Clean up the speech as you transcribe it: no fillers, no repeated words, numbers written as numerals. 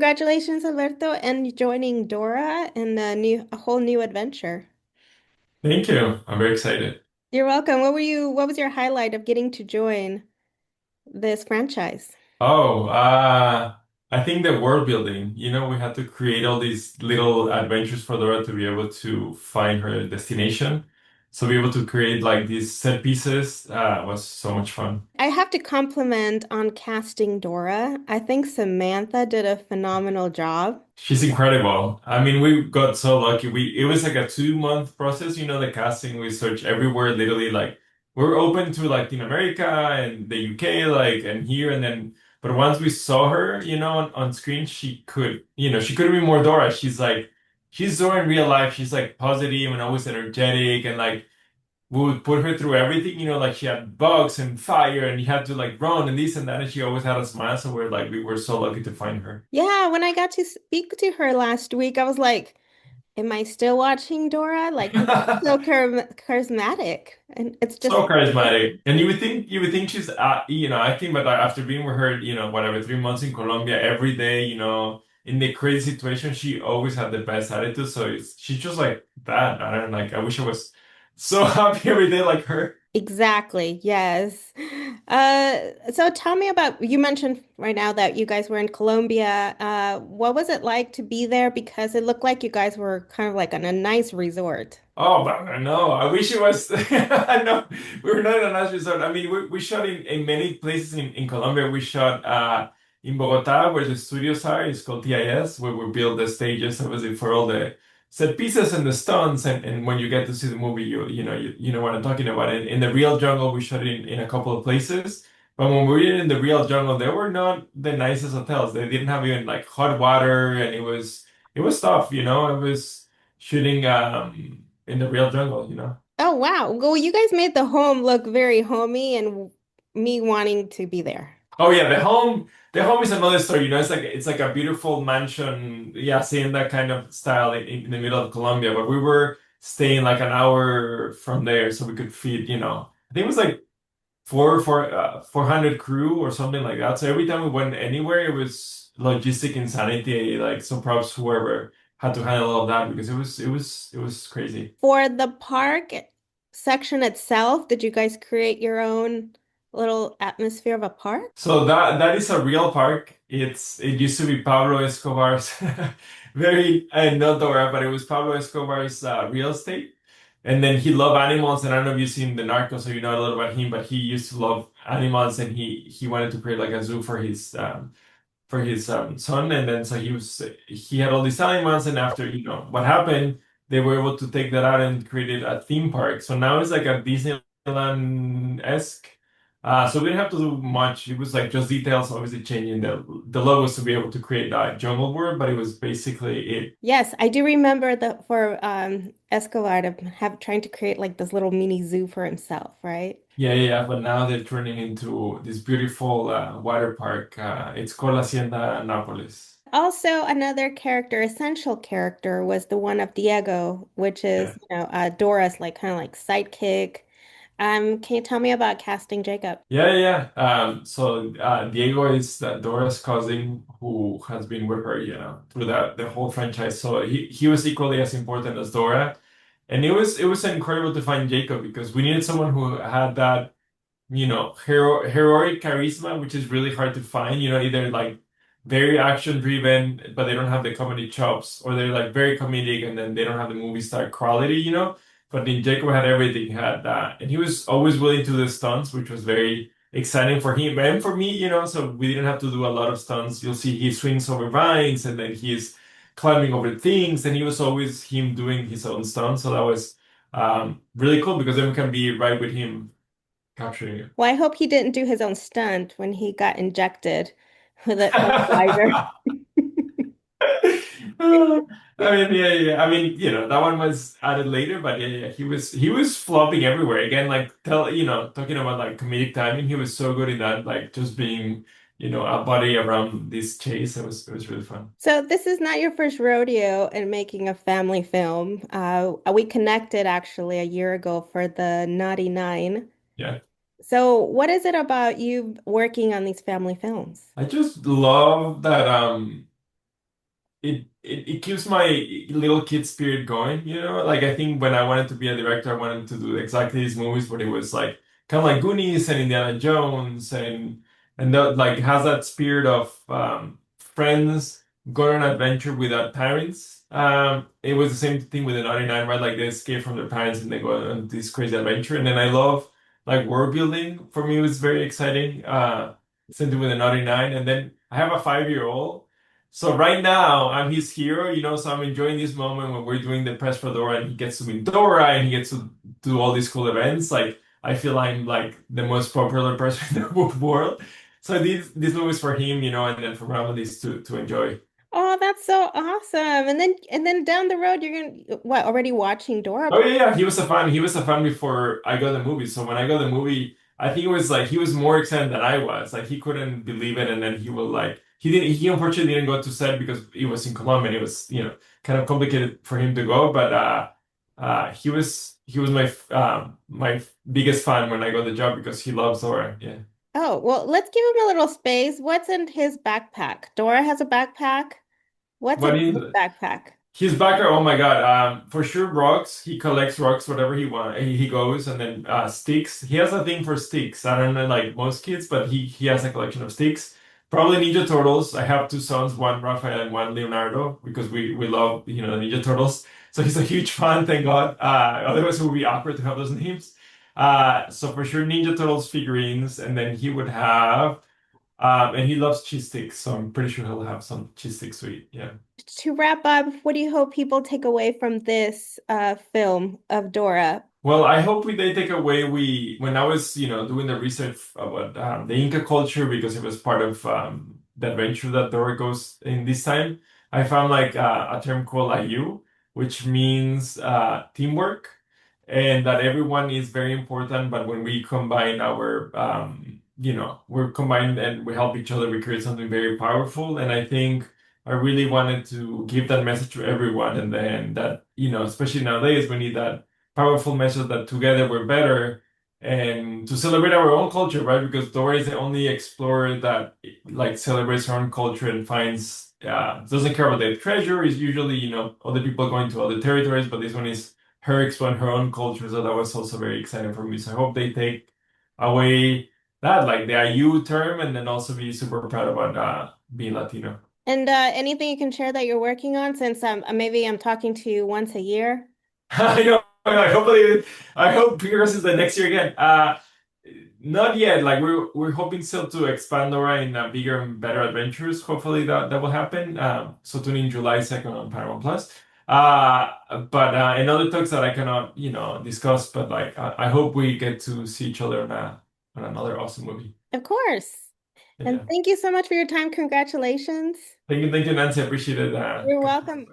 Congratulations, Alberto, and joining Dora in a whole new adventure. Thank you. I'm very excited. You're welcome. What was your highlight of getting to join this franchise? Oh, I think the world building, we had to create all these little adventures for Dora to be able to find her destination. So be able to create like these set pieces was so much fun. I have to compliment on casting Dora. I think Samantha did a phenomenal job. She's incredible. I mean, we got so lucky. It was like a 2 month process, the casting. We searched everywhere, literally like we're open to like Latin America and the UK, like and here and then. But once we saw her, on screen, she couldn't be more Dora. She's Dora in real life. She's like positive and always energetic and like we would put her through everything, like she had bugs and fire and you had to like run and this and that, and she always had a smile. So we were so lucky to find her. Yeah, when I got to speak to her last week, I was like, am I still watching Dora? Like, 'cause she's so charismatic, and it's just So charismatic, and you would think she's acting, but after being with her, whatever 3 months in Colombia every day, in the crazy situation, she always had the best attitude. So she's just like that. I don't like. I wish I was so happy every day like her. Exactly, yes. So tell me about, you mentioned right now that you guys were in Colombia. What was it like to be there? Because it looked like you guys were kind of like on a nice resort. Oh, but I know. I wish it was. I know we were not in a nice resort. I mean, we shot in many places in Colombia. We shot in Bogota, where the studios are. It's called TIS, where we build the stages, obviously, for all the set pieces and the stunts. And when you get to see the movie, you know what I'm talking about. In the real jungle, we shot in a couple of places. But when we were in the real jungle, they were not the nicest hotels. They didn't have even like hot water, and it was tough. It was shooting in the real jungle. Oh, wow. Well, you guys made the home look very homey and me wanting to be there. Oh yeah, the home is another story. It's like a beautiful mansion. Yeah, same that kind of style in the middle of Colombia. But we were staying like an hour from there, so we could feed. I think it was like 400 crew or something like that. So every time we went anywhere, it was logistic insanity. Like so, props whoever had to handle all of that because it was crazy. For the park section itself, did you guys create your own little atmosphere of a park? So that is a real park. It used to be Pablo Escobar's very not Dora, but it was Pablo Escobar's real estate. And then he loved animals, and I don't know if you've seen the Narcos, so you know a little about him, but he used to love animals, and he wanted to create like a zoo for his son, and then so he had all these animals, and after what happened, they were able to take that out and created a theme park. So now it's like a Disneyland-esque. So we didn't have to do much. It was like just details, obviously changing the logos to be able to create that jungle world, but it was basically it. Yes, I do remember that for Escobar to have trying to create like this little mini zoo for himself, right? Yeah, yeah, yeah. But now they're turning into this beautiful water park. It's called Hacienda Nápoles. Also, another character, essential character, was the one of Diego, which is, Yeah. Dora's like kind of like sidekick. Can you tell me about casting Jacob? Yeah, yeah. So Diego is Dora's cousin who has been with her, through the whole franchise. So he was equally as important as Dora, and it was incredible to find Jacob because we needed someone who had that, heroic charisma, which is really hard to find. Either like very action driven, but they don't have the comedy chops, or they're like very comedic and then they don't have the movie star quality. But then Jacob had everything, he had that, and he was always willing to do stunts, which was very exciting for him and for me. So we didn't have to do a lot of stunts. You'll see he swings over vines and then he's climbing over things, and he was always him doing his own stunts. So that was really cool because then we can be right with him capturing it. Well, I hope he didn't do his own stunt when he got injected with a tranquilizer. I mean, yeah, yeah. I mean, that one was added later, but yeah, yeah, he was flopping everywhere. Again, like talking about like comedic timing, he was so good in that, like just being, a buddy around this chase. It was really fun. So this is not your first rodeo in making a family film. We connected actually a year ago for the Naughty Nine. Yeah. So what is it about you working on these family films? I just love that. it keeps my little kid spirit going, you know? Like I think when I wanted to be a director, I wanted to do exactly these movies, but it was like kind of like Goonies and Indiana Jones and that like has that spirit of friends going on an adventure without parents. It was the same thing with the 99, right? Like they escape from their parents and they go on this crazy adventure. And then I love like world building. For me, it was very exciting. Same thing with the 99. And then I have a 5-year-old. So right now I'm his hero, you know, so I'm enjoying this moment when we're doing the press for Dora and he gets to meet Dora and he gets to do all these cool events. Like I feel I'm like the most popular person in the whole world. So these movies for him, you know, and then for families to enjoy. Oh, that's so awesome. And then down the road you're gonna what, already watching Dora? Oh yeah, yeah, he was a fan. He was a fan before I got the movie. So when I got the movie, I think it was like he was more excited than I was. Like he couldn't believe it, and then he was like he didn't. He unfortunately didn't go to set because it was in Colombia. And it was kind of complicated for him to go. But he was my biggest fan when I got the job because he loves Dora. Yeah. Oh, well, let's give him a little space. What's in his backpack? Dora has a backpack. What's What in is his backpack? his backer, oh my God. For sure rocks. He collects rocks whatever he wants. He goes and then sticks. He has a thing for sticks. I don't know like most kids, but he has a collection of sticks. Probably Ninja Turtles. I have two sons, one Raphael and one Leonardo, because we love, the Ninja Turtles. So he's a huge fan, thank God. Otherwise it would be awkward to have those names. So for sure Ninja Turtles figurines, and then he would have and he loves cheese sticks, so I'm pretty sure he'll have some cheese sticks to eat. Yeah. To wrap up, what do you hope people take away from this film of Dora? Well, I hope they take away when I was, doing the research about the Inca culture because it was part of the adventure that Dora goes in this time. I found like a term called Ayu, which means teamwork, and that everyone is very important. But when we combine we're combined and we help each other, we create something very powerful. And I think I really wanted to give that message to everyone, and then that, especially nowadays, we need that powerful message that together we're better and to celebrate our own culture, right? Because Dora is the only explorer that like celebrates her own culture and finds doesn't care about the treasure. Is usually, other people going to other territories, but this one is her exploring her own culture. So that was also very exciting for me. So I hope they take away that, like the IU term, and then also be super proud about being Latino. And anything you can share that you're working on since maybe I'm talking to you once a year? I know. I hope Fingers is the next year again. Not yet. Like we're hoping still to expand Dora in bigger and better adventures. Hopefully that will happen. So tune in July 2nd on Paramount Plus. But in other talks that I cannot, discuss. But like I hope we get to see each other on another awesome movie. Of course. And Yeah. thank you so much for your time. Congratulations. Thank you, Nancy. I appreciate it. You're welcome.